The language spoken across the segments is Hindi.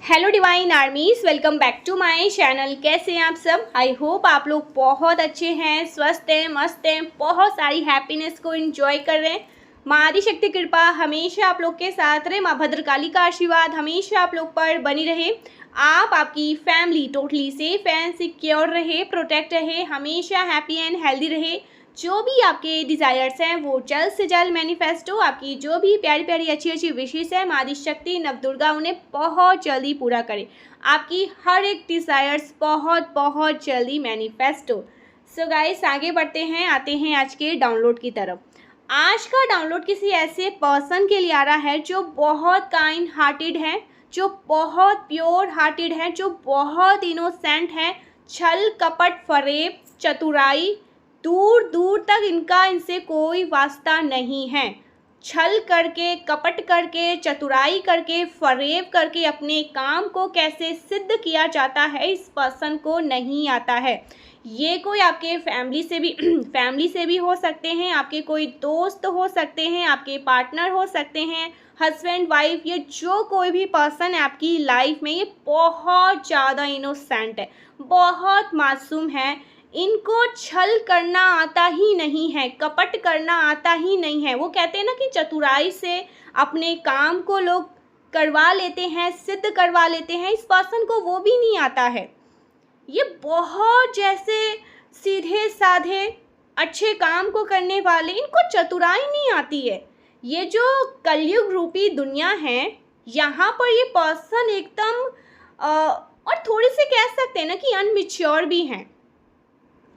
Hello divine armies, welcome back to my channel. कैसे हैं आप सब? आई होप आप लोग बहुत अच्छे हैं, स्वस्थ हैं, मस्त हैं, बहुत सारी हैप्पीनेस को एंजॉय कर रहे हैं। माँ आदिशक्ति कृपा हमेशा आप लोग के साथ रहे। माँ भद्रकाली का आशीर्वाद हमेशा आप लोग पर बनी रहे। आप आपकी family totally safe and secure रहे, प्रोटेक्ट रहे, हमेशा हैप्पी एंड हेल्दी रहे। जो भी आपके डिज़ायर्स हैं वो जल्द से जल्द मैनिफेस्ट हो। आपकी जो भी प्यारी प्यारी अच्छी अच्छी विशेष है, माँ आदिशक्ति नवदुर्गा उन्हें बहुत जल्दी पूरा करे। आपकी हर एक डिज़ायर्स बहुत बहुत जल्दी मैनिफेस्ट हो। सो गाइस, आगे बढ़ते हैं, आते हैं आज के डाउनलोड की तरफ। आज का डाउनलोड किसी ऐसे पर्सन के लिए आ रहा है जो बहुत काइंड हार्टेड है, जो बहुत प्योर हार्टेड है, जो बहुत इनोसेंट है। छल कपट फरेब चतुराई दूर दूर तक इनसे कोई वास्ता नहीं है। छल करके, कपट करके, चतुराई करके, फरेब करके अपने काम को कैसे सिद्ध किया जाता है, इस पर्सन को नहीं आता है। ये कोई आपके फैमिली से भी हो सकते हैं, आपके कोई दोस्त हो सकते हैं, आपके पार्टनर हो सकते हैं, हस्बैंड वाइफ, ये जो कोई भी पर्सन है आपकी लाइफ में, ये बहुत ज़्यादा इनोसेंट है, बहुत मासूम है। इनको छल करना आता ही नहीं है, कपट करना आता ही नहीं है। वो कहते हैं ना कि चतुराई से अपने काम को लोग करवा लेते हैं, सिद्ध करवा लेते हैं। इस पर्सन को वो भी नहीं आता है। ये बहुत जैसे सीधे साधे अच्छे काम को करने वाले, इनको चतुराई नहीं आती है। ये जो कलयुग रूपी दुनिया है, यहाँ पर ये पर्सन एकदम और थोड़ी सी कह सकते हैं ना कि अनमिच्योर भी हैं।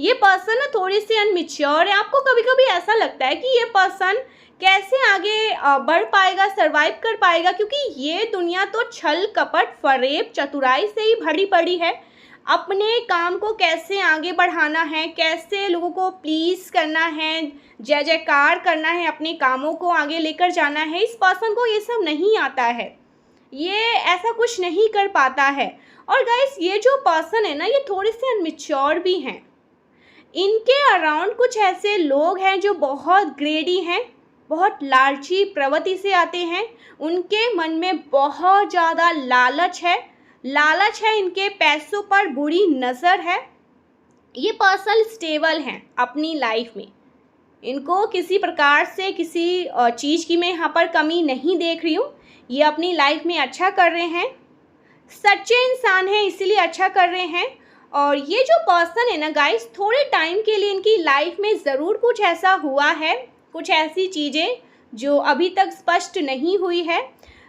ये पर्सन ना थोड़ी सी अनमिच्योर है। आपको कभी कभी ऐसा लगता है कि ये पर्सन कैसे आगे बढ़ पाएगा, सरवाइव कर पाएगा, क्योंकि ये दुनिया तो छल कपट फरेब चतुराई से ही भरी पड़ी है। अपने काम को कैसे आगे बढ़ाना है, कैसे लोगों को प्लीज़ करना है, जय जयकार करना है, अपने कामों को आगे लेकर जाना है, इस पर्सन को ये सब नहीं आता है। ये ऐसा कुछ नहीं कर पाता है। और गाइस, ये जो पर्सन है ना, ये थोड़े से अनमिच्योर भी हैं। इनके अराउंड कुछ ऐसे लोग हैं जो बहुत ग्रेडी हैं, बहुत लालची प्रवृत्ति से आते हैं। उनके मन में बहुत ज़्यादा लालच है, इनके पैसों पर बुरी नज़र है। ये पर्सन स्टेबल हैं अपनी लाइफ में। इनको किसी प्रकार से किसी चीज़ की मैं यहाँ पर कमी नहीं देख रही हूँ। ये अपनी लाइफ में अच्छा कर रहे हैं, सच्चे इंसान हैं, इसीलिए अच्छा कर रहे हैं। और ये जो पर्सन है ना गाइस, थोड़े टाइम के लिए इनकी लाइफ में ज़रूर कुछ ऐसा हुआ है, कुछ ऐसी चीज़ें जो अभी तक स्पष्ट नहीं हुई है।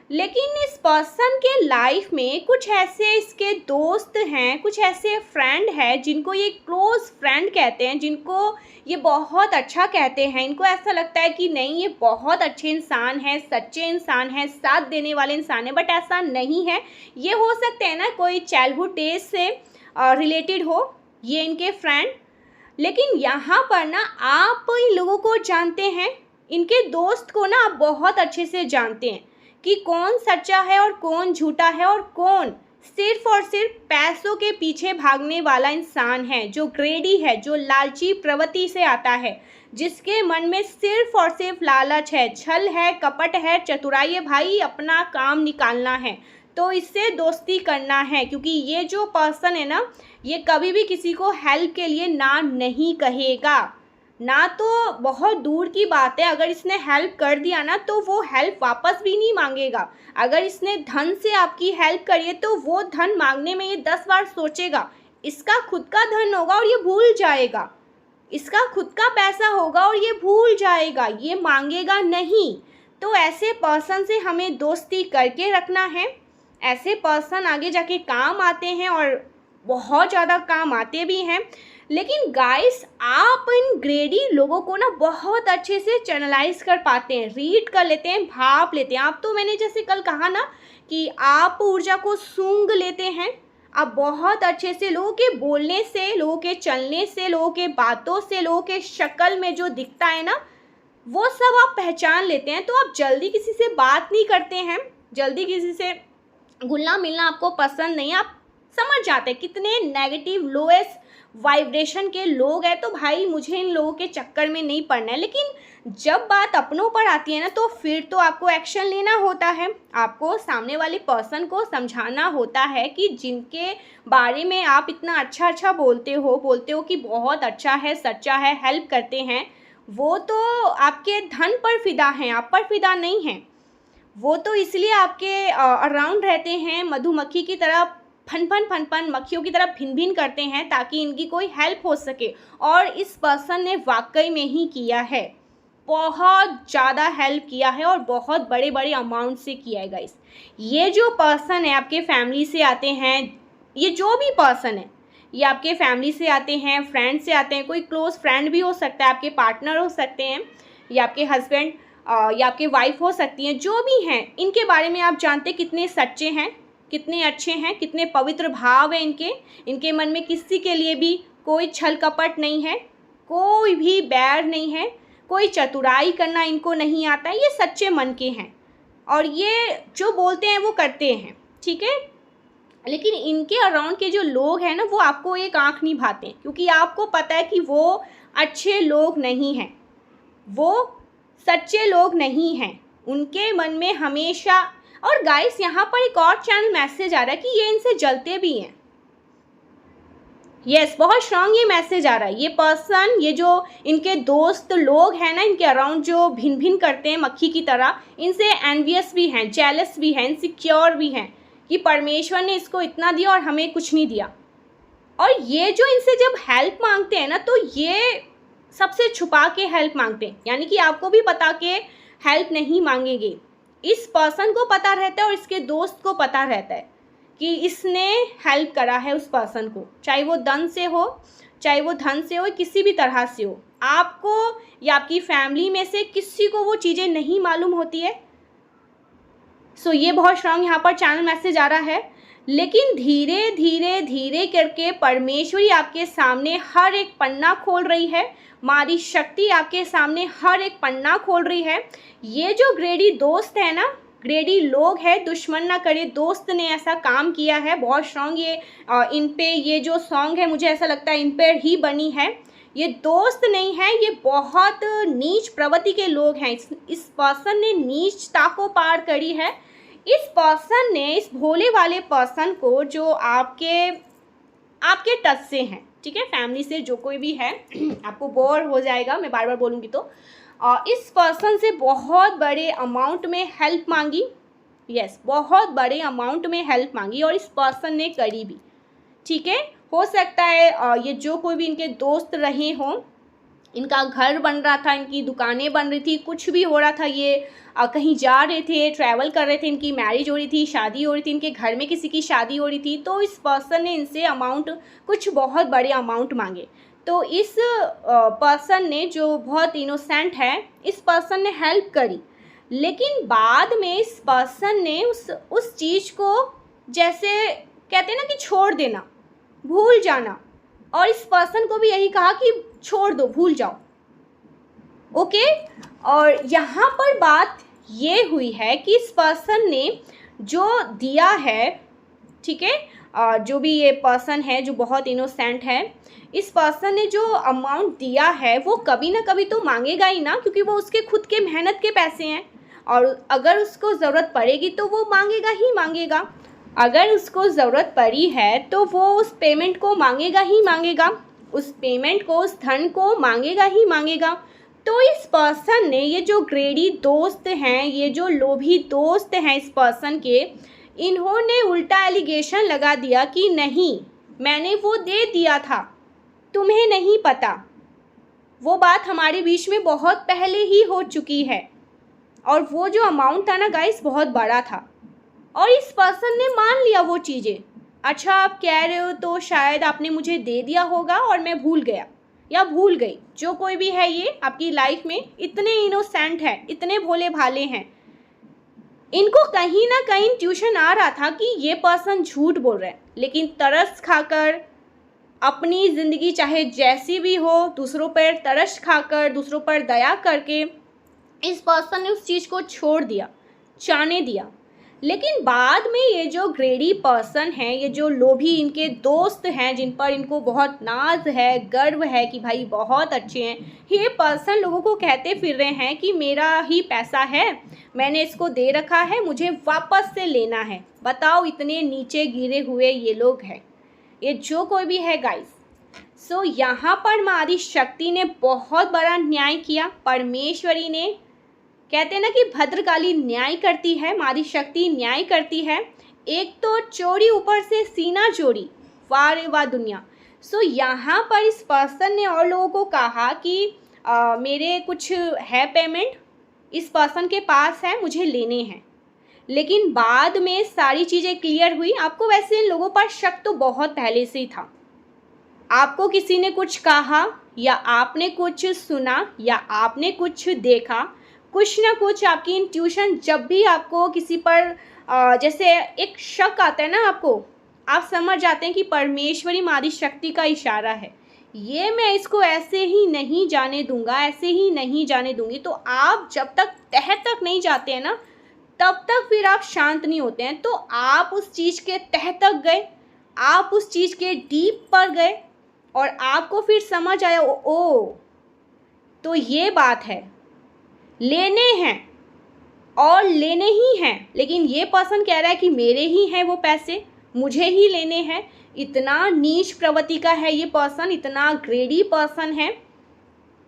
लेकिन इस पर्सन के लाइफ में कुछ ऐसे इसके दोस्त हैं, कुछ ऐसे फ्रेंड हैं जिनको ये क्लोज फ्रेंड कहते हैं, जिनको ये बहुत अच्छा कहते हैं। इनको ऐसा लगता है कि नहीं, ये बहुत अच्छे इंसान हैं, सच्चे इंसान हैं, साथ देने वाले इंसान हैं। बट ऐसा नहीं है। ये हो सकते हैं ना कोई चाइल्डहुड डेज से रिलेटेड हो ये इनके फ्रेंड। लेकिन यहाँ पर ना आप इन लोगों को जानते हैं, इनके दोस्त को ना आप बहुत अच्छे से जानते हैं कि कौन सच्चा है और कौन झूठा है, और कौन सिर्फ और सिर्फ पैसों के पीछे भागने वाला इंसान है, जो ग्रेडी है, जो लालची प्रवृत्ति से आता है, जिसके मन में सिर्फ और सिर्फ लालच है, छल है, कपट है, चतुराई है। भाई, अपना काम निकालना है तो इससे दोस्ती करना है, क्योंकि ये जो पर्सन है ना, ये कभी भी किसी को हेल्प के लिए ना नहीं कहेगा। ना तो बहुत दूर की बात है, अगर इसने हेल्प कर दिया ना तो वो हेल्प वापस भी नहीं मांगेगा। अगर इसने धन से आपकी हेल्प करी है तो वो धन मांगने में ये 10 बार सोचेगा। इसका खुद का धन होगा और ये भूल जाएगा, इसका खुद का पैसा होगा और ये भूल जाएगा, ये मांगेगा नहीं। तो ऐसे पर्सन से हमें दोस्ती करके रखना है। ऐसे पर्सन आगे जाके काम आते हैं और बहुत ज़्यादा काम आते भी हैं। लेकिन गाइस, आप इन ग्रेडी लोगों को ना बहुत अच्छे से चैनलाइज कर पाते हैं, रीड कर लेते हैं, भाप लेते हैं। आप तो, मैंने जैसे कल कहा ना कि आप ऊर्जा को सूंघ लेते हैं। आप बहुत अच्छे से लोगों के बोलने से, लोगों के चलने से, लोगों के बातों से, लोगों के शक्ल में जो दिखता है ना, वो सब आप पहचान लेते हैं। तो आप जल्दी किसी से बात नहीं करते हैं, जल्दी किसी से घुलना मिलना आपको पसंद नहीं। आप समझ जाते हैं कितने नेगेटिव लोएस्ट वाइब्रेशन के लोग हैं तो भाई मुझे इन लोगों के चक्कर में नहीं पड़ना है। लेकिन जब बात अपनों पर आती है ना, तो फिर तो आपको एक्शन लेना होता है। आपको सामने वाले पर्सन को समझाना होता है कि जिनके बारे में आप इतना अच्छा अच्छा बोलते हो कि बहुत अच्छा है, सच्चा है, हेल्प करते हैं, वो तो आपके धन पर फिदा हैं, आप पर फिदा नहीं हैं। वो तो इसलिए आपके अराउंड रहते हैं, मधुमक्खी की तरह फन फन मक्खियों की तरह भिन भिन करते हैं ताकि इनकी कोई हेल्प हो सके। और इस पर्सन ने वाकई में ही किया है, बहुत ज़्यादा हेल्प किया है और बहुत बड़े बड़े अमाउंट से किया है गाइस। ये जो पर्सन है आपके फैमिली से आते हैं, ये जो भी पर्सन है ये आपके फैमिली से आते हैं, फ्रेंड से आते हैं, कोई क्लोज फ्रेंड भी हो सकता है, आपके पार्टनर हो सकते हैं, या आपके हस्बैंड या आपके वाइफ हो सकती हैं, जो भी हैं इनके बारे में आप जानते कितने सच्चे हैं, कितने अच्छे हैं, कितने पवित्र भाव हैं इनके मन में किसी के लिए भी कोई छल कपट नहीं है, कोई भी बैर नहीं है, कोई चतुराई करना इनको नहीं आता है। ये सच्चे मन के हैं और ये जो बोलते हैं वो करते हैं, ठीक है। लेकिन इनके अराउंड के जो लोग हैं ना, वो आपको एक आंख नहीं भाते हैं, क्योंकि आपको पता है कि वो अच्छे लोग नहीं हैं, वो सच्चे लोग नहीं हैं। उनके मन में हमेशा, और गाइस यहाँ पर एक और चैनल मैसेज आ रहा है कि ये इनसे जलते भी हैं। यस, बहुत स्ट्रांग ये मैसेज आ रहा है। ये पर्सन, ये जो इनके दोस्त लोग हैं ना, इनके अराउंड जो भिन भिन करते हैं मक्खी की तरह, इनसे एनवियस भी हैं, जेलस भी हैं, इनसिक्योर भी हैं कि परमेश्वर ने इसको इतना दिया और हमें कुछ नहीं दिया। और ये जो इनसे जब हेल्प मांगते हैं ना, तो ये सबसे छुपा के हेल्प मांगते हैं, यानी कि आपको भी पता के हेल्प नहीं मांगेंगे। इस पर्सन को पता रहता है और इसके दोस्त को पता रहता है कि इसने हेल्प करा है उस पर्सन को, चाहे वो धन से हो, चाहे वो धन से हो, किसी भी तरह से हो। आपको या आपकी फैमिली में से किसी को वो चीज़ें नहीं मालूम होती है। सो ये बहुत स्ट्रांग यहाँ पर चैनल मैसेज आ रहा है। लेकिन धीरे धीरे धीरे करके परमेश्वरी आपके सामने हर एक पन्ना खोल रही है, मारी शक्ति आपके सामने हर एक पन्ना खोल रही है। ये जो ग्रेडी दोस्त है ना, ग्रेडी लोग हैं, दुश्मन ना करे, दोस्त ने ऐसा काम किया है बहुत स्ट्रांग। ये इन पे ये जो सॉन्ग है, मुझे ऐसा लगता है इन पे ही बनी है। ये दोस्त नहीं है, ये बहुत नीच प्रवृत्ति के लोग हैं। इस पर्सन ने नीचता को पार करी है। इस पर्सन ने, इस भोले वाले पर्सन को, जो आपके टच से हैं, ठीक है, फैमिली से जो कोई भी है, आपको बोर हो जाएगा मैं बार बार बोलूँगी तो, इस पर्सन से बहुत बड़े अमाउंट में हेल्प मांगी। यस, बहुत बड़े अमाउंट में हेल्प मांगी और इस पर्सन ने करी भी, ठीक है। हो सकता है ये जो कोई भी इनके दोस्त रहे हों, इनका घर बन रहा था, इनकी दुकानें बन रही थी, कुछ भी हो रहा था, ये कहीं जा रहे थे, ट्रैवल कर रहे थे, इनकी मैरिज हो रही थी, शादी हो रही थी, इनके घर में किसी की शादी हो रही थी, तो इस पर्सन ने इनसे अमाउंट, कुछ बहुत बड़े अमाउंट मांगे। तो इस पर्सन ने, जो बहुत इनोसेंट है, इस पर्सन ने हेल्प करी। लेकिन बाद में इस पर्सन ने उस चीज़ को, जैसे कहते हैं ना कि छोड़ देना, भूल जाना, और इस पर्सन को भी यही कहा कि छोड़ दो, भूल जाओ, ओके। और यहाँ पर बात ये हुई है कि इस पर्सन ने जो दिया है, ठीक है, जो भी ये पर्सन है जो बहुत इनोसेंट है, इस पर्सन ने जो अमाउंट दिया है वो कभी ना कभी तो मांगेगा ही ना, क्योंकि वो उसके खुद के मेहनत के पैसे हैं, और अगर उसको ज़रूरत पड़ेगी तो वो मांगेगा ही मांगेगा। अगर उसको ज़रूरत पड़ी है तो वो उस पेमेंट को मांगेगा ही मांगेगा, उस पेमेंट को, उस धन को मांगेगा ही मांगेगा। तो इस पर्सन ने, ये जो ग्रेडी दोस्त हैं, ये जो लोभी दोस्त हैं इस पर्सन के, इन्होंने उल्टा एलिगेशन लगा दिया कि नहीं, मैंने वो दे दिया था, तुम्हें नहीं पता, वो बात हमारे बीच में बहुत पहले ही हो चुकी है। और वो जो अमाउंट था ना गाइस, बहुत बड़ा था, और इस पर्सन ने मान लिया वो चीज़ें। अच्छा, आप कह रहे हो तो शायद आपने मुझे दे दिया होगा और मैं भूल गया या भूल गई। जो कोई भी है ये आपकी लाइफ में इतने इनोसेंट है, इतने भोले भाले हैं, इनको कहीं ना कहीं ट्यूशन आ रहा था कि ये पर्सन झूठ बोल रहा है। लेकिन तरस खाकर अपनी ज़िंदगी चाहे जैसी भी हो, दूसरों पर तरस खाकर, दूसरों पर दया करके, इस पर्सन ने उस चीज़ को छोड़ दिया, जाने दिया। लेकिन बाद में ये जो ग्रेडी पर्सन हैं, ये जो लोभी इनके दोस्त हैं, जिन पर इनको बहुत नाज है, गर्व है कि भाई बहुत अच्छे हैं, ये पर्सन लोगों को कहते फिर रहे हैं कि मेरा ही पैसा है, मैंने इसको दे रखा है, मुझे वापस से लेना है। बताओ, इतने नीचे गिरे हुए ये लोग हैं, ये जो कोई भी है गाइस। सो यहाँ पर माँ आदि शक्ति ने बहुत बड़ा न्याय किया। परमेश्वरी ने, कहते हैं ना कि भद्रकाली न्याय करती है, माँ आदि शक्ति न्याय करती है। एक तो चोरी ऊपर से सीना चोरी, वाह रे वाह दुनिया। सो यहाँ पर इस पर्सन ने और लोगों को कहा कि मेरे कुछ है पेमेंट, इस पर्सन के पास है, मुझे लेने हैं। लेकिन बाद में सारी चीज़ें क्लियर हुई। आपको वैसे इन लोगों पर शक तो बहुत पहले से ही था। आपको किसी ने कुछ कहा या आपने कुछ सुना या आपने कुछ देखा, कुछ ना कुछ आपकी इंट्यूशन जब भी आपको किसी पर जैसे एक शक आता है ना, आपको, आप समझ जाते हैं कि परमेश्वरी माँ आदि शक्ति का इशारा है, ये मैं इसको ऐसे ही नहीं जाने दूंगा, ऐसे ही नहीं जाने दूंगी। तो आप जब तक तह तक नहीं जाते हैं ना, तब तक फिर आप शांत नहीं होते हैं। तो आप उस चीज़ के तह तक गए, आप उस चीज़ के डीप पर गए और आपको फिर समझ आया, ओ तो ये बात है, लेने हैं और लेने ही हैं। लेकिन ये पर्सन कह रहा है कि मेरे ही हैं वो पैसे, मुझे ही लेने हैं। इतना नीच प्रवृत्ति का है ये पर्सन, इतना ग्रेडी पर्सन है।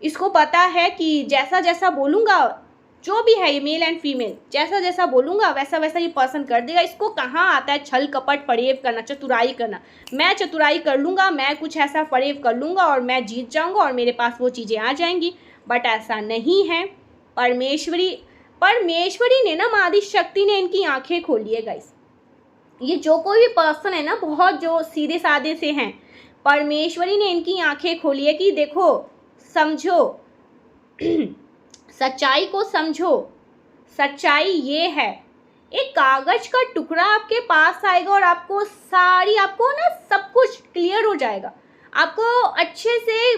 इसको पता है कि जैसा जैसा बोलूँगा, जो भी है ये मेल एंड फीमेल, जैसा जैसा बोलूँगा वैसा वैसा ये पर्सन कर देगा। इसको कहाँ आता है छल कपट फरेब करना, चतुराई करना। मैं चतुराई कर लूँगा, मैं कुछ ऐसा फरेब कर लूँगा और मैं जीत जाऊँगा और मेरे पास वो चीज़ें आ जाएंगी। बट ऐसा नहीं है। परमेश्वरी ने ना, माँ आदि शक्ति ने इनकी आंखें खोली है गाइस। ये जो कोई भी पर्सन है ना, बहुत जो सीधे साधे से हैं, परमेश्वरी ने इनकी आंखें खोली है कि देखो, समझो, सच्चाई को समझो। सच्चाई ये है, एक कागज का टुकड़ा आपके पास आएगा और आपको ना सब कुछ क्लियर हो जाएगा। आपको अच्छे से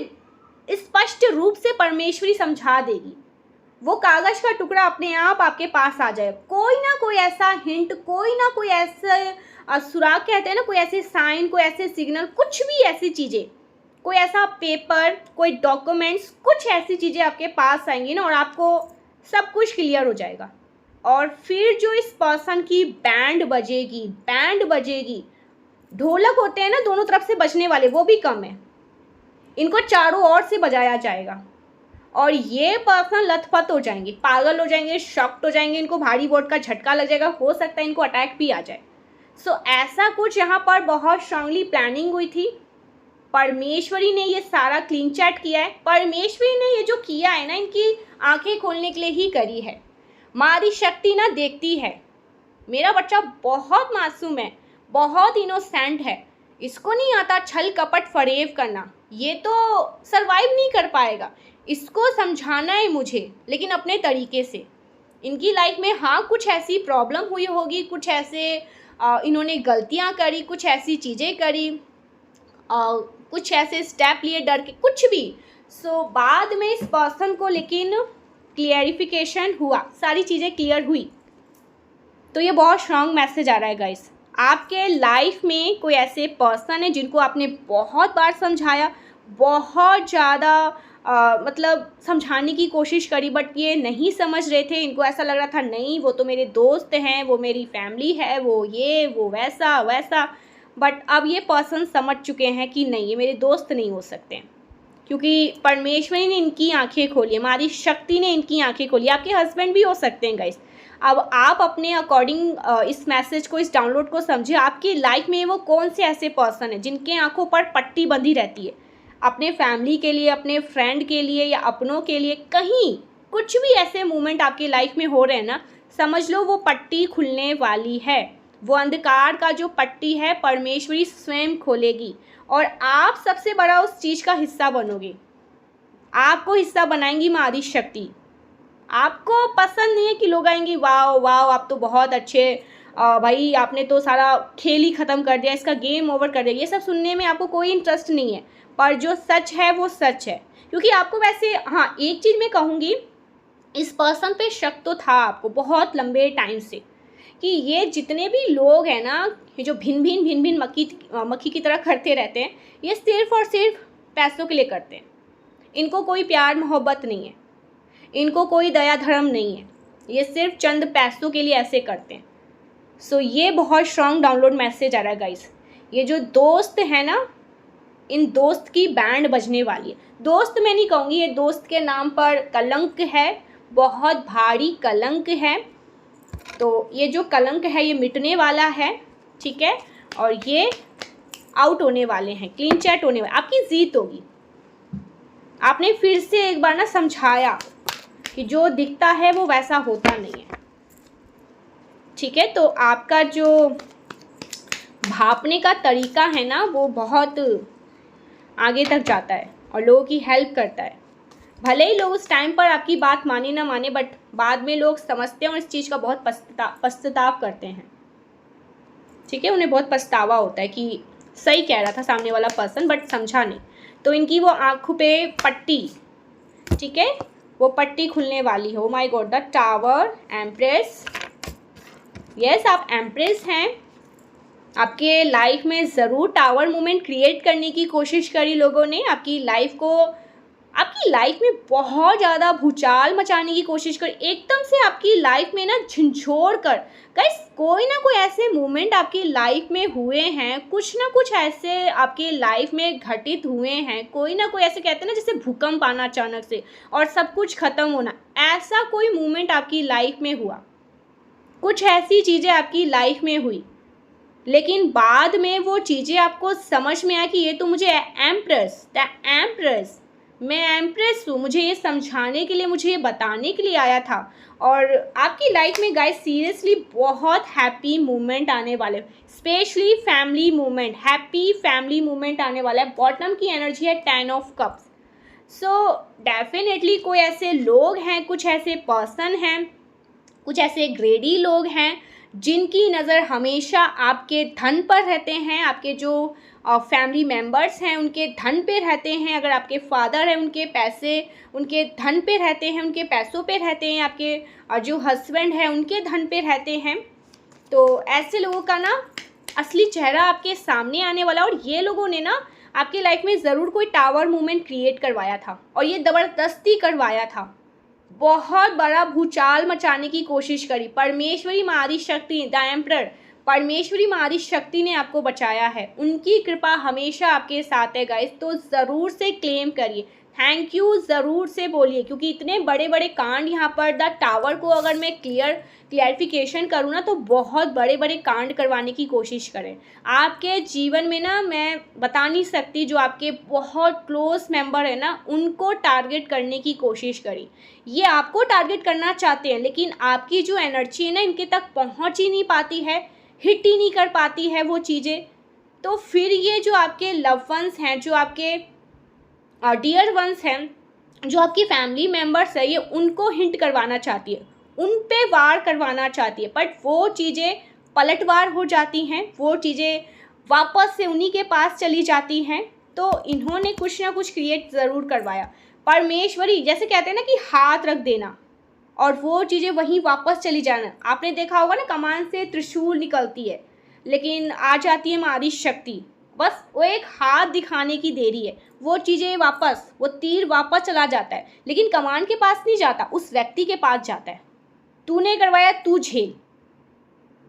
स्पष्ट रूप से परमेश्वरी समझा देगी। वो कागज का टुकड़ा अपने आप आपके पास आ जाए। कोई ना कोई ऐसा हिंट, कोई ना कोई ऐसा सुराग कहते हैं ना, कोई ऐसे साइन, कोई ऐसे सिग्नल, कुछ भी ऐसी चीज़ें, कोई ऐसा पेपर, कोई डॉक्यूमेंट्स, कुछ ऐसी चीज़ें आपके पास आएंगी ना और आपको सब कुछ क्लियर हो जाएगा। और फिर जो इस पर्सन की बैंड बजेगी। ढोलक होते हैं ना दोनों तरफ से बजने वाले, वो भी कम है, इनको चारों ओर से बजाया जाएगा और ये पर्सन लथपथ हो जाएंगे, पागल हो जाएंगे, शॉक्ड हो जाएंगे, इनको भारी वोट का झटका लग जाएगा, हो सकता है इनको अटैक भी आ जाए। सो ऐसा कुछ यहाँ पर बहुत स्ट्रांगली प्लानिंग हुई थी। परमेश्वरी ने ये सारा क्लीन चैट किया है। परमेश्वरी ने ये जो किया है ना, इनकी आंखें खोलने के लिए ही करी है। माँ आदि शक्ति ना देखती है, मेरा बच्चा बहुत मासूम है, बहुत इनोसेंट है, इसको नहीं आता छल कपट फरेब करना, ये तो सरवाइव नहीं कर पाएगा, इसको समझाना है मुझे, लेकिन अपने तरीके से। इनकी लाइफ में हाँ कुछ ऐसी प्रॉब्लम हुई होगी, कुछ ऐसे इन्होंने गलतियाँ करी, कुछ ऐसी चीज़ें करी, कुछ ऐसे स्टेप लिए डर के, कुछ भी। सो बाद में इस पर्सन को लेकिन क्लियरिफिकेशन हुआ, सारी चीज़ें क्लियर हुई। तो ये बहुत स्ट्रांग मैसेज आ रहा है गाइस। आपके लाइफ में कोई ऐसे पर्सन है जिनको आपने बहुत बार समझाया, बहुत ज़्यादा मतलब समझाने की कोशिश करी, बट ये नहीं समझ रहे थे। इनको ऐसा लग रहा था नहीं वो तो मेरे दोस्त हैं, वो मेरी फैमिली है, वो ये वो वैसा। बट अब ये पर्सन समझ चुके हैं कि नहीं, ये मेरे दोस्त नहीं हो सकते, क्योंकि परमेश्वरी ने इनकी आंखें खोली है, हमारी शक्ति ने इनकी आंखें खोली। आपके हस्बैंड भी हो सकते हैं गाइस। अब आप अपने अकॉर्डिंग इस मैसेज को, इस डाउनलोड को समझिए। आपकी लाइफ में वो कौन से ऐसे पर्सन है जिनके आंखों पर पट्टी बंधी रहती है, अपने फैमिली के लिए, अपने फ्रेंड के लिए या अपनों के लिए, कहीं कुछ भी ऐसे मोमेंट आपकी लाइफ में हो रहे हैं ना, समझ लो वो पट्टी खुलने वाली है। वो अंधकार का जो पट्टी है परमेश्वरी स्वयं खोलेगी और आप सबसे बड़ा उस चीज़ का हिस्सा बनोगे। आपको हिस्सा बनाएंगी माँ आदि शक्ति। आपको पसंद नहीं है कि लोग आएंगे वाह वाह आप तो बहुत अच्छे, भाई आपने तो सारा खेल ही ख़त्म कर दिया, इसका गेम ओवर कर दिया, ये सब सुनने में आपको कोई इंटरेस्ट नहीं है। पर जो सच है वो सच है। क्योंकि आपको वैसे हाँ एक चीज़ मैं कहूँगी, इस पर्सन पे शक तो था आपको बहुत लंबे टाइम से कि ये जितने भी लोग हैं ना, ये जो भिन भिन मक्खी की तरह करते रहते हैं, ये सिर्फ़ और सिर्फ पैसों के लिए करते हैं। इनको कोई प्यार मोहब्बत नहीं है, इनको कोई दया धर्म नहीं है, ये सिर्फ चंद पैसों के लिए ऐसे करते हैं। सो ये बहुत स्ट्रॉन्ग डाउनलोड मैसेज आ रहा है गाइस। ये जो दोस्त है ना, इन दोस्त की बैंड बजने वाली है। दोस्त मैं नहीं कहूँगी, ये दोस्त के नाम पर कलंक है, बहुत भारी कलंक है। तो ये जो कलंक है ये मिटने वाला है, ठीक है, और ये आउट होने वाले हैं, क्लीन चैट होने वाले, आपकी जीत होगी। आपने फिर से एक बार ना समझाया कि जो दिखता है वो वैसा होता नहीं है, ठीक है। तो आपका जो भापने का तरीका है ना, वो बहुत आगे तक जाता है और लोगों की हेल्प करता है। भले ही लोग उस टाइम पर आपकी बात माने ना माने, बट बाद में लोग समझते हैं और इस चीज़ का बहुत पश्चाताप करते हैं, ठीक है। उन्हें बहुत पछतावा होता है कि सही कह रहा था सामने वाला पर्सन, बट समझा नहीं। तो इनकी वो आँखों पे पट्टी, ठीक है, वो पट्टी खुलने वाली है। Oh my God, the tower, empress. Yes, आप एम्प्रेस हैं। आपके लाइफ में ज़रूर टावर मोमेंट क्रिएट करने की कोशिश करी लोगों ने। आपकी लाइफ में बहुत ज़्यादा भूचाल मचाने की कोशिश करी, एकदम से आपकी लाइफ में ना झंझोड़ कर। गाइस, कोई ना कोई ऐसे मोमेंट आपकी लाइफ में हुए हैं, कुछ ना कुछ ऐसे आपके लाइफ में घटित हुए हैं, कोई ना कोई ऐसे कहते हैं ना जैसे भूकंप आना अचानक से और सब कुछ ख़त्म होना, ऐसा कोई मोमेंट आपकी लाइफ में हुआ। कुछ ऐसी चीज़ें आपकी लाइफ में हुई, लेकिन बाद में वो चीज़ें आपको समझ में आया कि ये तो मुझे एम्प्रेस, मैं एम्प्रेस हूँ, मुझे ये समझाने के लिए, मुझे ये बताने के लिए आया था। और आपकी लाइफ में गाइस सीरियसली बहुत हैप्पी मोमेंट आने वाले, specially family moment, happy family moment आने वाला है। बॉटम की एनर्जी है 10 ऑफ कप्स। सो डेफिनेटली कोई ऐसे लोग हैं, कुछ ऐसे पर्सन हैं, कुछ ऐसे ग्रेडी लोग हैं जिनकी नज़र हमेशा आपके धन पर रहते हैं, आपके जो फैमिली मेम्बर्स हैं उनके धन पे रहते हैं। अगर आपके फादर हैं, उनके पैसे उनके धन पे रहते हैं, उनके पैसों पे रहते हैं। आपके जो हस्बैंड हैं उनके धन पे रहते हैं। तो ऐसे लोगों का ना असली चेहरा आपके सामने आने वाला। और ये लोगों ने ना आपकी लाइफ में ज़रूर कोई टावर मूवमेंट क्रिएट करवाया था, और ये ज़बरदस्ती करवाया था। बहुत बड़ा भूचाल मचाने की कोशिश करी। परमेश्वरी माँ आदि शक्ति, द एम्परर, परमेश्वरी माँ आदि शक्ति ने आपको बचाया है। उनकी कृपा हमेशा आपके साथ है गाइस। तो ज़रूर से क्लेम करिए, थैंक यू ज़रूर से बोलिए, क्योंकि इतने बड़े बड़े कांड यहाँ पर, द टावर को अगर मैं क्लियरिफिकेशन करूँ ना, तो बहुत बड़े बड़े कांड करवाने की कोशिश करें आपके जीवन में ना। मैं बता नहीं सकती, जो आपके बहुत क्लोज मेंबर है ना, उनको टारगेट करने की कोशिश करी। ये आपको टारगेट करना चाहते हैं, लेकिन आपकी जो एनर्जी है ना, इनके तक पहुँच ही नहीं पाती है, हिट ही नहीं कर पाती है वो चीज़ें। तो फिर ये जो आपके लव वंस हैं, जो आपके डियर वंस हैं, जो आपकी फैमिली मेम्बर्स है, ये उनको हिंट करवाना चाहती है, उन पे वार करवाना चाहती है, बट वो चीज़ें पलटवार हो जाती हैं, वो चीज़ें वापस से उन्हीं के पास चली जाती हैं। तो इन्होंने कुछ ना कुछ क्रिएट ज़रूर करवाया। परमेश्वरी जैसे कहते हैं ना कि हाथ रख देना और वो चीज़ें वहीं वापस चली जाना। आपने देखा होगा ना, कमान से त्रिशूल निकलती है, लेकिन आ जाती है मारी शक्ति, बस वो एक हाथ दिखाने की देरी है। वो चीज़ें वापस, वो तीर वापस चला जाता है, लेकिन कमान के पास नहीं जाता, उस व्यक्ति के पास जाता है। तूने करवाया, तू झेल।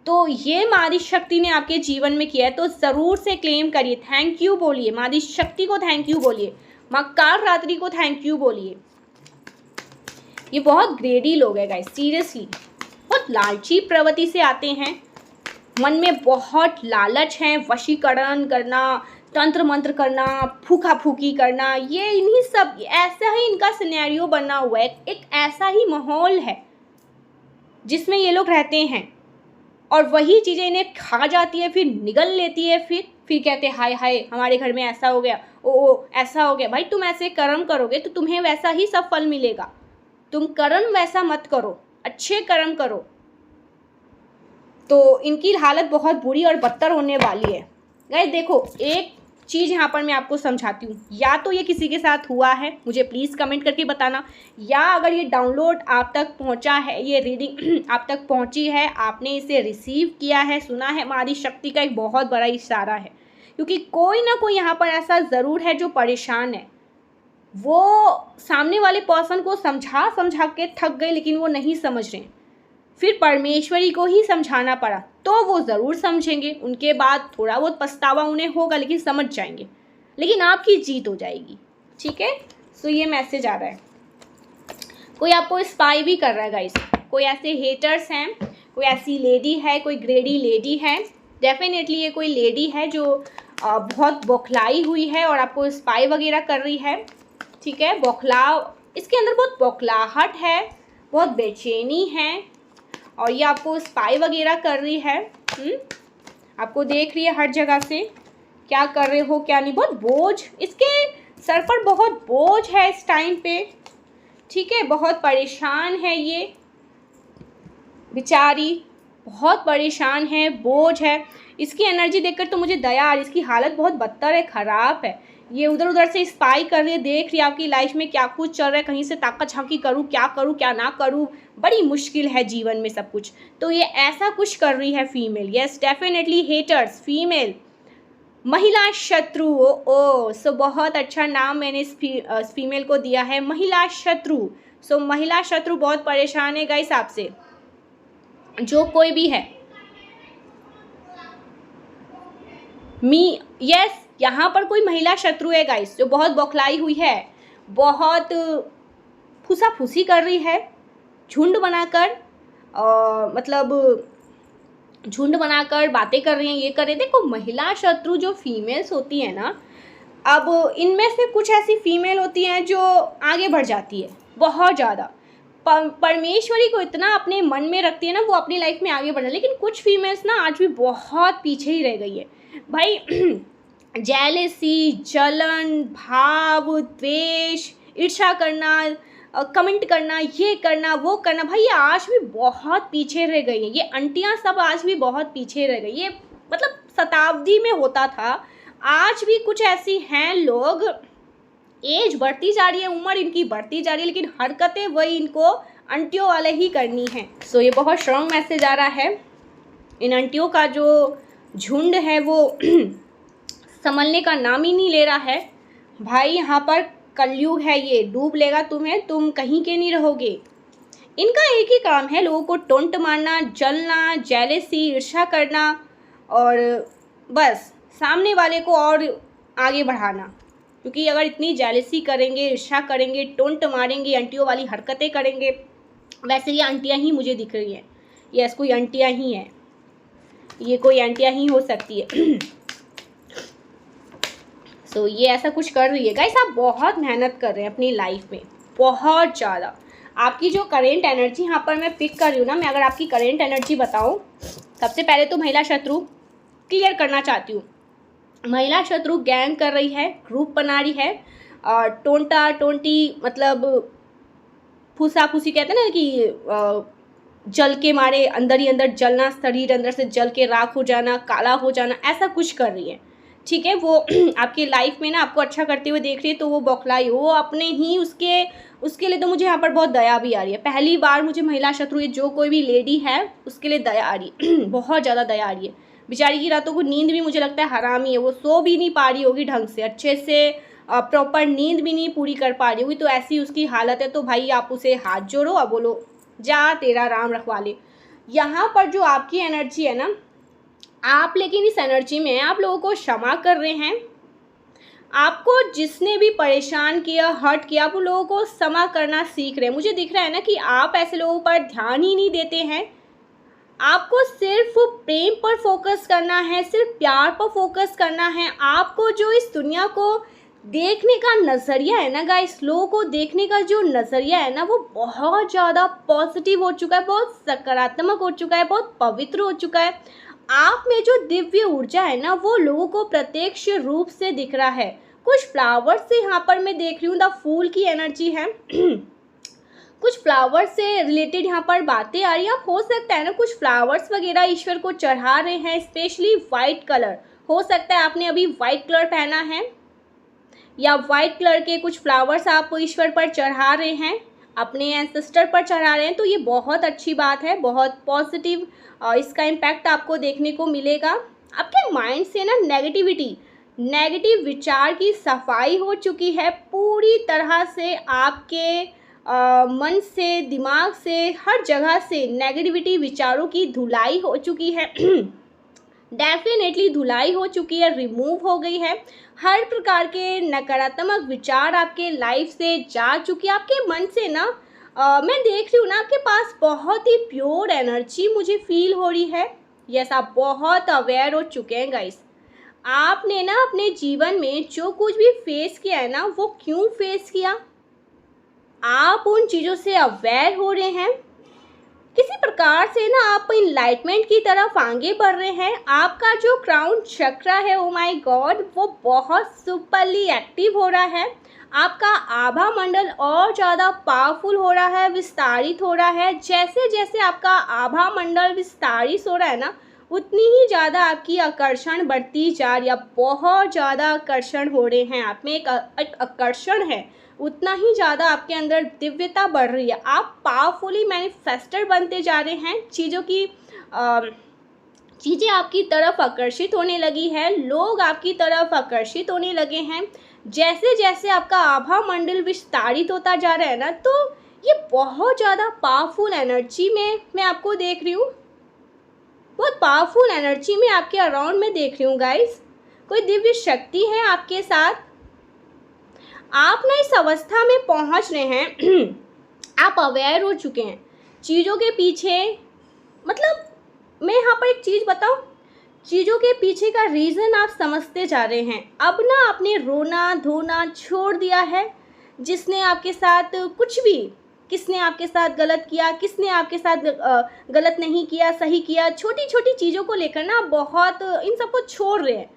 तो ये मारी शक्ति ने आपके जीवन में किया है, तो ज़रूर से क्लेम करिए, थैंक यू बोलिए, मारी शक्ति को थैंक यू बोलिए, माँ काल रात्रि को थैंक यू बोलिए। ये बहुत ग्रेडी लोग हैं गाइस, सीरियसली बहुत लालची प्रवृत्ति से आते हैं, मन में बहुत लालच है, वशीकरण करना, तंत्र मंत्र करना, फूका फूकी करना, ये इन्हीं सब, ऐसा ही इनका सिनेरियो बना हुआ है। एक ऐसा ही माहौल है जिसमें ये लोग रहते हैं, और वही चीज़ें इन्हें खा जाती है, फिर निगल लेती है, फिर कहते हैं हाय हाय हमारे घर में ऐसा हो गया, ओ ऐसा हो गया। भाई तुम ऐसे कर्म करोगे तो तुम्हें वैसा ही सब फल मिलेगा। तुम कर्म वैसा मत करो, अच्छे कर्म करो। तो इनकी हालत बहुत बुरी और बदतर होने वाली है। गाइस देखो, एक चीज़ यहाँ पर मैं आपको समझाती हूँ। या तो ये किसी के साथ हुआ है, मुझे प्लीज़ कमेंट करके बताना, या अगर ये डाउनलोड आप तक पहुँचा है, ये रीडिंग आप तक पहुँची है, आपने इसे रिसीव किया है, सुना है, हमारी शक्ति का एक बहुत बड़ा इशारा है। क्योंकि कोई ना कोई यहाँ पर ऐसा ज़रूर है जो परेशान है। वो सामने वाले पर्सन को समझा समझा के थक गए, लेकिन वो नहीं समझ रहे। फिर परमेश्वरी को ही समझाना पड़ा, तो वो ज़रूर समझेंगे। उनके बाद थोड़ा बहुत पछतावा उन्हें होगा, लेकिन समझ जाएंगे, लेकिन आपकी जीत हो जाएगी। ठीक है, सो ये मैसेज आ रहा है। कोई आपको स्पाई भी कर रहा है गाइस, कोई ऐसे हेटर्स हैं, कोई ऐसी लेडी है, कोई ग्रेडी लेडी है। डेफिनेटली ये कोई लेडी है जो बहुत बौखलाई हुई है और आपको स्पाई वगैरह कर रही है। ठीक है, इसके अंदर बहुत बौखलाहट है, बहुत बेचैनी है, और ये आपको स्पाई वगैरह कर रही है। आपको देख रही है हर जगह से, क्या कर रहे हो क्या नहीं। बहुत बोझ, इसके सर पर बहुत बोझ है इस टाइम पे। ठीक है, बहुत परेशान है ये बेचारी, बहुत परेशान है, बोझ है। इसकी एनर्जी देखकर तो मुझे दया आ रही, इसकी हालत बहुत बदतर है, ख़राब है। ये उधर उधर से स्पाई कर रही है, देख रही है आपकी लाइफ में क्या कुछ चल रहा है, कहीं से ताकत झांकी करूँ क्या ना करूँ, बड़ी मुश्किल है जीवन में सब कुछ। तो ये ऐसा कुछ कर रही है female. Yes, definitely haters, female, महिला शत्रु। ओ सो बहुत अच्छा नाम मैंने इस फीमेल को दिया है, महिला शत्रु। सो महिला शत्रु बहुत परेशान है गाइस आपसे, जो कोई भी है। यस, यहाँ पर कोई महिला शत्रु है गाइस, जो बहुत बौखलाई हुई है, बहुत फुसाफुसी कर रही है, झुंड बनाकर झुंड बनाकर बातें कर रही हैं, ये कर रहे। देखो, महिला शत्रु जो फीमेल्स होती हैं ना, अब इनमें से कुछ ऐसी फीमेल होती हैं जो आगे बढ़ जाती है बहुत ज़्यादा, परमेश्वरी को इतना अपने मन में रखती है ना, वो अपनी लाइफ में आगे बढ़ जाती है। लेकिन कुछ फीमेल्स ना आज भी बहुत पीछे ही रह गई है भाई। जेलेसी, जलन भाव, द्वेष, ईर्ष्या करना, कमेंट करना, ये करना वो करना, भाई ये आज भी बहुत पीछे रह गई है। ये आंटियाँ सब आज भी बहुत पीछे रह गई। ये मतलब शताब्दी में होता था, आज भी कुछ ऐसी हैं लोग, एज बढ़ती जा रही है, उम्र इनकी बढ़ती जा रही है, लेकिन हरकतें वही इनको आंटियों वाले ही करनी है। सो ये बहुत स्ट्रॉन्ग मैसेज आ रहा है। इन आंटियों का जो झुंड है वो संभलने का नाम ही नहीं ले रहा है भाई। यहाँ पर कलयुग है, ये डूब लेगा तुम्हें, तुम कहीं के नहीं रहोगे। इनका एक ही काम है, लोगों को टोंट मारना, जलना, जेलेसी, ईर्ष्या करना, और बस सामने वाले को और आगे बढ़ाना। क्योंकि अगर इतनी जेलेसी करेंगे, ईर्ष्या करेंगे, टोंट मारेंगे, आंटियों वाली हरकतें करेंगे, वैसे ये आंटियाँ ही मुझे दिख रही हैं। यस, कोई आंटियाँ ही हैं, ये कोई आंटियाँ ही हो सकती है। सो ये ऐसा कुछ कर रही है गाइस। आप बहुत मेहनत कर रहे हैं अपनी लाइफ में, बहुत ज़्यादा। आपकी जो करेंट एनर्जी यहाँ पर मैं पिक कर रही हूँ ना, मैं अगर आपकी करेंट एनर्जी बताऊँ, सबसे पहले तो महिला शत्रु क्लियर करना चाहती हूँ। महिला शत्रु गैंग कर रही है, ग्रुप बना रही है, टोंटा टोंटी, मतलब फूसा-फूसी कहते हैं ना कि जल के मारे अंदर ही अंदर जलना, शरीर अंदर से जल के राख हो जाना, काला हो जाना, ऐसा कुछ कर रही है। ठीक है, वो आपकी लाइफ में ना आपको अच्छा करते हुए देख रही है, तो वो बौखलाई, वो अपने ही उसके लिए तो मुझे यहाँ पर बहुत दया भी आ रही है। पहली बार मुझे महिला शत्रु, जो कोई भी लेडी है उसके लिए दया आ रही है, बहुत ज़्यादा दया आ रही है। बेचारी की रातों को नींद भी मुझे लगता है हराम ही है, वो सो भी नहीं पा रही होगी ढंग से, अच्छे से प्रॉपर नींद भी नहीं पूरी कर पा रही होगी। तो ऐसी उसकी हालत है, तो भाई आप उसे हाथ जोड़ो और बोलो जा तेरा राम रखवा ले। यहाँ पर जो आपकी एनर्जी है ना, आप लेकिन इस एनर्जी में आप लोगों को क्षमा कर रहे हैं। आपको जिसने भी परेशान किया, हर्ट किया, आप उन लोगों को क्षमा करना सीख रहे हैं। मुझे दिख रहा है ना कि आप ऐसे लोगों पर ध्यान ही नहीं देते हैं। आपको सिर्फ प्रेम पर फोकस करना है, सिर्फ प्यार पर फोकस करना है। आपको जो इस दुनिया को देखने का नज़रिया है ना गाइस, लोगों को देखने का जो नज़रिया है ना, वो बहुत ज़्यादा पॉजिटिव हो चुका है, बहुत सकारात्मक हो चुका है, बहुत पवित्र हो चुका है। आप में जो दिव्य ऊर्जा है ना, वो लोगों को प्रत्यक्ष रूप से दिख रहा है। कुछ फ्लावर्स से यहाँ पर मैं देख रही हूँ, द फूल की एनर्जी है। कुछ फ्लावर्स से रिलेटेड यहाँ पर बातें आ रही हैं। आप हो सकता है ना कुछ फ्लावर्स वगैरह ईश्वर को चढ़ा रहे हैं, स्पेशली वाइट कलर, हो सकता है आपने अभी वाइट कलर पहना है या वाइट कलर के कुछ फ्लावर्स आप ईश्वर पर चढ़ा रहे हैं, अपने एंसेस्टर पर चढ़ा रहे हैं, तो ये बहुत अच्छी बात है, बहुत पॉजिटिव इसका इम्पैक्ट आपको देखने को मिलेगा। आपके माइंड से ना नेगेटिव विचार की सफाई हो चुकी है पूरी तरह से। आपके मन से, दिमाग से, हर जगह से नेगेटिविटी विचारों की धुलाई हो चुकी है डेफिनेटली धुलाई हो चुकी है, रिमूव हो गई है। हर प्रकार के नकारात्मक विचार आपके लाइफ से जा चुकी है। आपके मन से ना मैं देख रही हूँ ना, आपके पास बहुत ही प्योर एनर्जी मुझे फील हो रही है। यस, आप बहुत अवेयर हो चुके हैं गाइस। आपने ना अपने जीवन में जो कुछ भी फेस किया है ना, वो क्यों फेस किया, आप उन चीज़ों से अवेयर हो रहे हैं। किसी प्रकार से ना आप इनलाइटमेंट की तरफ आगे बढ़ रहे हैं। आपका जो क्राउन चक्र है, ओ माय गॉड, वो बहुत सुपरली एक्टिव हो रहा है। आपका आभा मंडल और ज़्यादा पावरफुल हो रहा है, विस्तारित हो रहा है। जैसे जैसे आपका आभा मंडल विस्तारित हो रहा है ना, उतनी ही ज़्यादा आपकी आकर्षण बढ़ती जा रही है। बहुत ज़्यादा आकर्षण हो रहे हैं, आप में एक आकर्षण है, उतना ही ज़्यादा आपके अंदर दिव्यता बढ़ रही है। आप पावरफुली मैनिफेस्टर बनते जा रहे हैं। चीज़ें आपकी तरफ आकर्षित होने लगी है, लोग आपकी तरफ आकर्षित होने लगे हैं। जैसे जैसे आपका आभा मंडल विस्तारित होता जा रहा है ना, तो ये बहुत ज़्यादा पावरफुल एनर्जी में मैं आपको देख रही हूँ, बहुत पावरफुल एनर्जी में आपके अराउंड में देख रही हूँ गाइस। कोई दिव्य शक्ति है आपके साथ। आप ना इस अवस्था में पहुँच रहे हैं आप अवेयर हो चुके हैं चीज़ों के पीछे। मतलब मैं यहाँ पर एक चीज़ बताऊँ, चीज़ों के पीछे का रीज़न आप समझते जा रहे हैं। अब ना आपने रोना धोना छोड़ दिया है। जिसने आपके साथ कुछ भी, किसने आपके साथ गलत किया, किसने आपके साथ गलत नहीं किया, सही किया, छोटी छोटी चीज़ों को लेकर ना बहुत इन सबको छोड़ रहे हैं।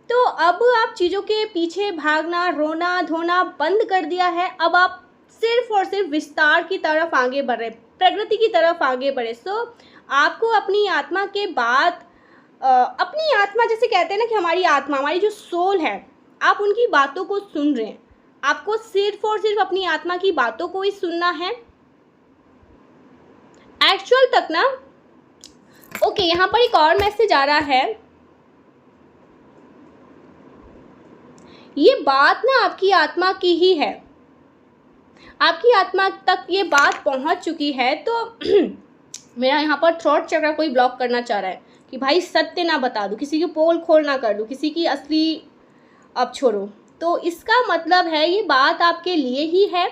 तो अब आप चीज़ों के पीछे भागना, रोना धोना बंद कर दिया है। अब आप सिर्फ और सिर्फ विस्तार की तरफ आगे बढ़ रहे, प्रगति की तरफ आगे बढ़े। आपको अपनी आत्मा के बाद अपनी आत्मा, जैसे कहते हैं ना कि हमारी आत्मा, हमारी जो सोल है, आप उनकी बातों को सुन रहे हैं। आपको सिर्फ और सिर्फ अपनी आत्मा की बातों को ही सुनना है। एक्चुअल तक ना ओके, यहाँ पर एक और मैसेज आ रहा है। ये बात ना आपकी आत्मा की ही है, आपकी आत्मा तक ये बात पहुँच चुकी है। तो मेरा यहाँ पर थ्रॉट चक्र कोई ब्लॉक करना चाह रहा है कि भाई सत्य ना बता दूँ, किसी की पोल खोल ना कर दूँ, किसी की असली अब छोड़ो। तो इसका मतलब है ये बात आपके लिए ही है।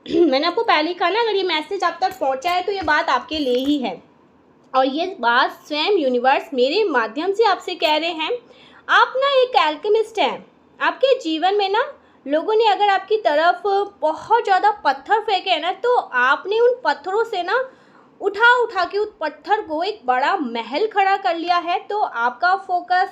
मैंने आपको पहले ही कहा ना, अगर ये मैसेज आप तक पहुँचा है तो ये बात आपके लिए ही है। और ये बात स्वयं यूनिवर्स मेरे माध्यम से आपसे कह रहे हैं। आप ना एक एल्केमिस्ट हैं। आपके जीवन में ना लोगों ने अगर आपकी तरफ बहुत ज़्यादा पत्थर फेंके हैं ना, तो आपने उन पत्थरों से ना उठा के उस पत्थर को एक बड़ा महल खड़ा कर लिया है। तो आपका फोकस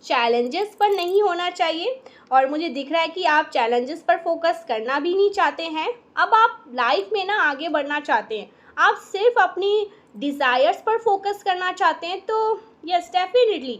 चैलेंजेस पर नहीं होना चाहिए, और मुझे दिख रहा है कि आप चैलेंजेस पर फोकस करना भी नहीं चाहते हैं। अब आप लाइफ में ना आगे बढ़ना चाहते हैं, आप सिर्फ अपनी डिज़ायर्स पर फोकस करना चाहते हैं। तो यस, डेफिनेटली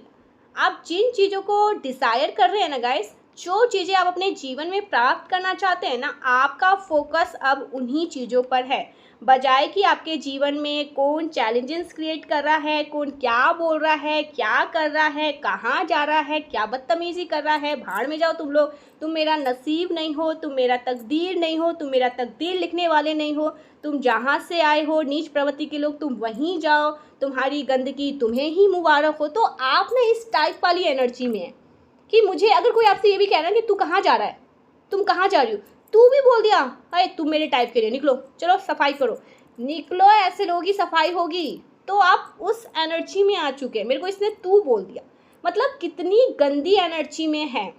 आप जिन चीज़ों को डिज़ायर कर रहे हैं ना गाइस, जो चीज़ें आप अपने जीवन में प्राप्त करना चाहते हैं ना, आपका फोकस अब उन्हीं चीज़ों पर है, बजाय कि आपके जीवन में कौन चैलेंजेस क्रिएट कर रहा है, कौन क्या बोल रहा है, क्या कर रहा है, कहाँ जा रहा है, क्या बदतमीज़ी कर रहा है। भाड़ में जाओ तुम लोग, तुम मेरा नसीब नहीं हो, तुम मेरा तकदीर नहीं हो, तुम मेरा तकदीर लिखने वाले नहीं हो, तुम जहाँ से आए हो नीच प्रवृत्ति के लोग, तुम वहीं जाओ, तुम्हारी गंदगी तुम्हें ही मुबारक हो। तो आप ना इस टाइप वाली एनर्जी में है कि मुझे अगर कोई आपसे ये भी कह रहा है कि तू कहाँ जा रहा है, तुम कहाँ जा रही हो, तू भी बोल दिया अरे तुम मेरे टाइप के लिए, निकलो, चलो सफाई करो, निकलो, ऐसे लोगों की सफाई होगी। तो आप उस एनर्जी में आ चुके हैं। मेरे को इसने तू बोल दिया, मतलब कितनी गंदी एनर्जी में है।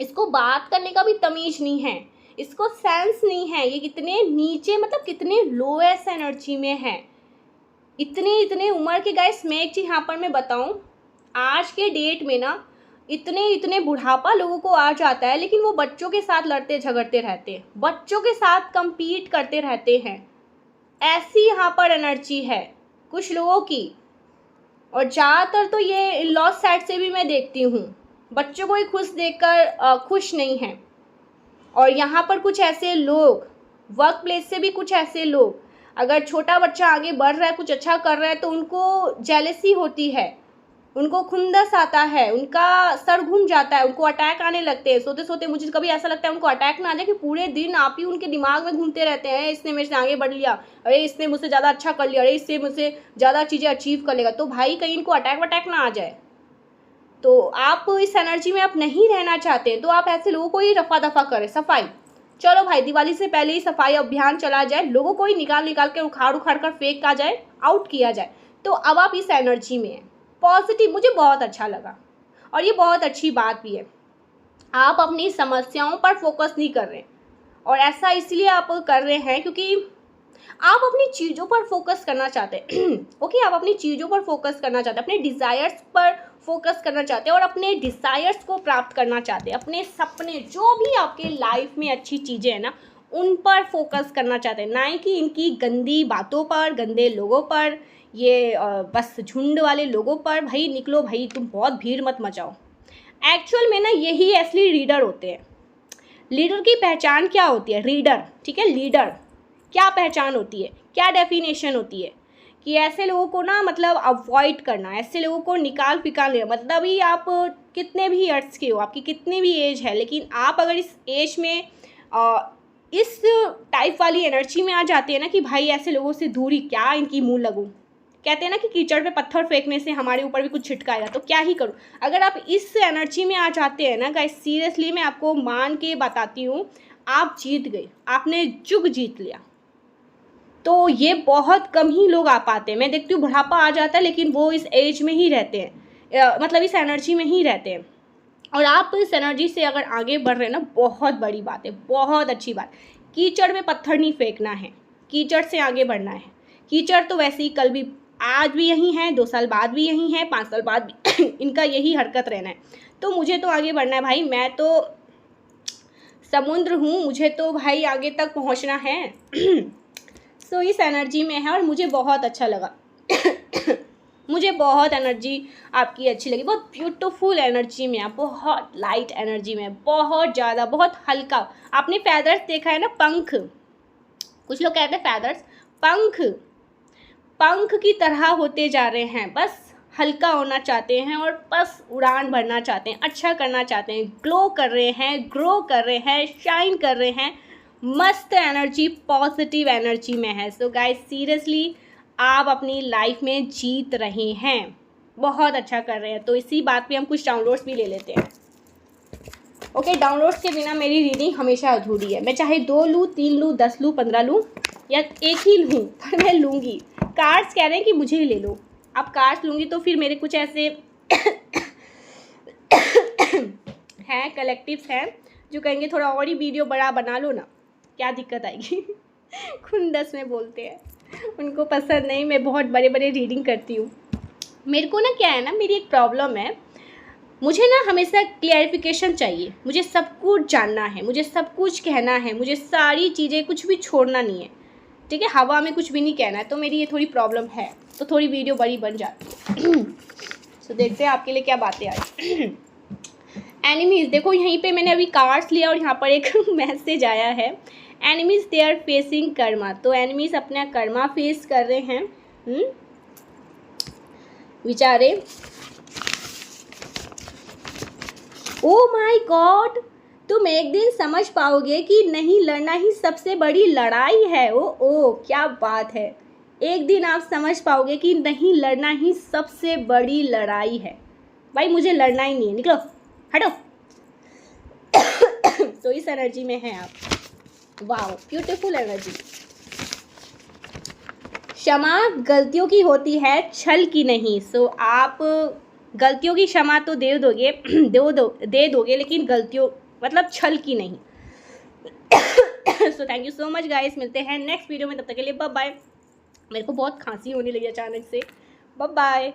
इसको बात करने का भी तमीज़ नहीं है, इसको सेंस नहीं है। ये कितने नीचे, मतलब कितने लोएस्ट एनर्जी में है। इतने उम्र के गाइस, मैं एक चीज़ यहाँ पर मैं बताऊँ, आज के डेट में ना इतने बुढ़ापा लोगों को आ जाता है, लेकिन वो बच्चों के साथ लड़ते झगड़ते रहते हैं, बच्चों के साथ compete करते रहते हैं। ऐसी यहाँ पर एनर्जी है कुछ लोगों की। और ज़्यादातर तो ये इन लॉज साइड से भी मैं देखती हूँ, बच्चों को ही खुश देखकर खुश नहीं हैं। और यहाँ पर कुछ ऐसे लोग, वर्क प्लेस से भी कुछ ऐसे लोग, अगर छोटा बच्चा आगे बढ़ रहा है, कुछ अच्छा कर रहा है, तो उनको जेलसी होती है, उनको खुंदस आता है, उनका सर घूम जाता है, उनको अटैक आने लगते हैं। सोते सोते मुझे कभी ऐसा लगता है उनको अटैक ना आ जाए कि पूरे दिन आप ही उनके दिमाग में घूमते रहते हैं, इसने मेरे से आगे बढ़ लिया, अरे इसने मुझसे ज़्यादा अच्छा कर लिया, अरे इससे मुझसे ज़्यादा चीज़ें अचीव कर लेगा। तो भाई कहीं इनको अटैक वटैक ना आ जाए। तो आप इस एनर्जी में आप नहीं रहना चाहते हैं तो आप ऐसे लोगों को ही रफा दफा करें, सफाई। चलो भाई दिवाली से पहले ही सफाई अभियान चला जाए, लोगों को ही निकाल निकाल के उखाड़ उखाड़ कर फेंक आ जाए, आउट किया जाए। तो अब आप इस एनर्जी में हैं, पॉजिटिव, मुझे बहुत अच्छा लगा और ये बहुत अच्छी बात भी है। आप अपनी समस्याओं पर फोकस नहीं कर रहे, और ऐसा इसलिए आप कर रहे हैं क्योंकि आप अपनी चीज़ों पर फोकस करना चाहते हैं। ओके, आप अपनी चीज़ों पर फोकस करना चाहते हैं, अपने डिज़ायर्स पर फोकस करना चाहते हैं और अपने डिज़ायर्स को प्राप्त करना चाहते हैं, अपने सपने, जो भी आपके लाइफ में अच्छी चीज़ें हैं ना, उन पर फोकस करना चाहते हैं, ना कि इनकी गंदी बातों पर, गंदे लोगों पर, ये बस झुंड वाले लोगों पर। भाई निकलो भाई, तुम बहुत भीड़ मत मचाओ। एक्चुअल में ना यही असली लीडर होते हैं। लीडर की पहचान क्या होती है? रीडर, ठीक है, लीडर क्या पहचान होती है, क्या डेफिनेशन होती है कि ऐसे लोगों को ना मतलब अवॉइड करना, ऐसे लोगों को निकाल फिकाल लेना। मतलब ही आप कितने भी ईयर्स के हो, आपकी कितनी भी एज है, लेकिन आप अगर इस एज में इस टाइप वाली एनर्जी में आ जाते हैं ना कि भाई ऐसे लोगों से दूरी, क्या इनकी मुँह लगूँ। कहते हैं ना कि कीचड़ पे पत्थर फेंकने से हमारे ऊपर भी कुछ छिटकाएगा, तो क्या ही करूँ। अगर आप इस एनर्जी में आ जाते हैं ना गाइस, सीरियसली मैं आपको मान के बताती हूँ, आप जीत गए, आपने जुग जीत लिया। तो ये बहुत कम ही लोग आ पाते हैं। मैं देखती हूँ बुढ़ापा आ जाता है लेकिन वो इस एज में ही रहते हैं, मतलब इस एनर्जी में ही रहते हैं। और आप इस एनर्जी से अगर आगे बढ़ रहे हैं ना, बहुत बड़ी बात है, बहुत अच्छी बात। कीचड़ में पत्थर नहीं फेंकना है, कीचड़ से आगे बढ़ना है। कीचड़ तो वैसे ही कल भी, आज भी यही है, 2 साल बाद भी यही है, 5 साल बाद भी इनका यही हरकत रहना है। तो मुझे तो आगे बढ़ना है भाई, मैं तो समुद्र हूँ, मुझे तो भाई आगे तक पहुँचना है। सो इस एनर्जी में है और मुझे बहुत अच्छा लगा। मुझे बहुत एनर्जी आपकी अच्छी लगी, बहुत ब्यूटीफुल एनर्जी में आप, बहुत लाइट एनर्जी में, बहुत ज़्यादा, बहुत हल्का। आपने फैदर्स देखा है ना, पंख, कुछ लोग कहते हैं फैदर्स, पंख, पंख की तरह होते जा रहे हैं। बस हल्का होना चाहते हैं और बस उड़ान भरना चाहते हैं, अच्छा करना चाहते हैं, ग्लो कर रहे हैं, ग्रो कर रहे हैं, शाइन कर रहे हैं। मस्त एनर्जी, पॉजिटिव एनर्जी में है। सो गाइस सीरियसली आप अपनी लाइफ में जीत रहे हैं, बहुत अच्छा कर रहे हैं। तो इसी बात पे हम कुछ डाउनलोड्स भी ले लेते हैं। ओके, डाउनलोड्स के बिना मेरी रीडिंग हमेशा अधूरी है। मैं चाहे 2 लूँ, 3 लूँ, 10 लूँ, 15 लूँ या एक ही लूँ, पर मैं लूँगी। कार्ड्स कह रहे हैं कि मुझे ही ले लो। अब कार्ड्स लूँगी तो फिर मेरे कुछ ऐसे हैं, कलेक्टिव्स हैं जो कहेंगे थोड़ा और ही वीडियो बड़ा बना लो ना, क्या दिक्कत आएगी। खुंदस में बोलते हैं, उनको पसंद नहीं, मैं बहुत बड़े बड़े रीडिंग करती हूँ। मेरे को ना क्या है ना, मेरी एक प्रॉब्लम है, मुझे ना हमेशा क्लैरिफिकेशन चाहिए, मुझे सब कुछ जानना है, मुझे सब कुछ कहना है, मुझे सारी चीज़ें, कुछ भी छोड़ना नहीं है, ठीक है, हवा में कुछ भी नहीं कहना है। तो मेरी ये थोड़ी प्रॉब्लम है, तो थोड़ी वीडियो बड़ी बन जाती है। तो देखते हैं आपके लिए क्या बातें आई। एनिमीज़, देखो यहीं पे मैंने अभी कार्ड्स लिया और यहाँ पर एक मैसेज आया है, enemies they are facing karma. तो एनिमीज़ अपना कर्मा फेस कर रहे हैं, बेचारे। ओ माय गॉड, तुम एक दिन समझ पाओगे कि नहीं लड़ना ही सबसे बड़ी लड़ाई है। ओ क्या बात है, एक दिन आप समझ पाओगे कि नहीं लड़ना ही सबसे बड़ी लड़ाई है। भाई मुझे लड़ना ही नहीं है, निकलो, हटो। तो इस एनर्जी में हैं आप, वाओ ब्यूटीफुल एनर्जी। क्षमा गलतियों की होती है, छल की नहीं। सो आप गलतियों की क्षमा तो दे दोगे, दे दोगे, लेकिन गलतियों मतलब छल की नहीं। So thank you so much guys, मिलते हैं नेक्स्ट वीडियो में, तब तक के लिए बाय बाय। मेरे को बहुत खांसी होने लगी अचानक से, बाय बाय।